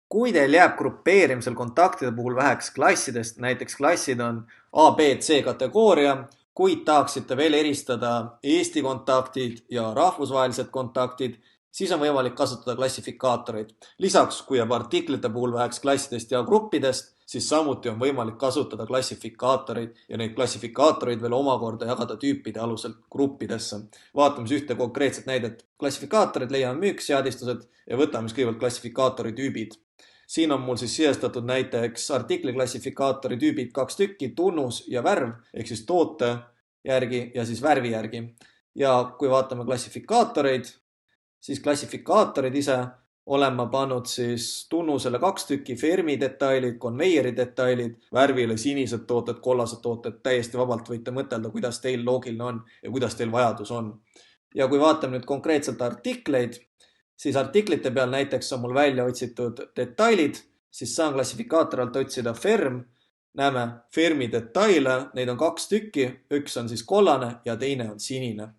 Kui teil jääb grupeerimisel kontaktide puhul väheks klassidest, näiteks klassid on A, B, C kategooria, kuid tahaksite veel eristada Eesti kontaktid ja rahvusvahelised kontaktid, siis on võimalik kasutada klassifikaatoreid. Lisaks, kui jääb artiklite puhul väheks klassidest ja gruppidest, siis samuti on võimalik kasutada klassifikaatoreid ja neid klassifikaatoreid veel omakorda jagada tüüpide alusel gruppidesse. Vaatame siis ühte konkreetset näidet. Klassifikaatorid leiame müükseadistused ja võtame siis kõigepealt klassifikaatori tüübid. Siin on mul siis sisestatud näiteks artikli klassifikaatori tüübid 2 tükki, tunnus ja värv, ehk siis toote järgi ja siis värvi järgi. Ja kui vaatame klassifikaatoreid, siis klassifikaatorid ise olen ma pannud siis tunnusele 2 tükki Fermi detailid, konveieri detailid, värvile sinised tooted, kollased tooted, täiesti vabalt võite mõtelda, kuidas teil loogiline on ja kuidas teil vajadus on. Ja kui vaatame nüüd konkreetselt artikleid, siis artiklite peal näiteks on mul välja otsitud detailid, siis saan klassifikaatori alt otsida Ferm, näeme Fermi detaile, neid on 2 tükki, üks on siis kollane ja teine on sinine.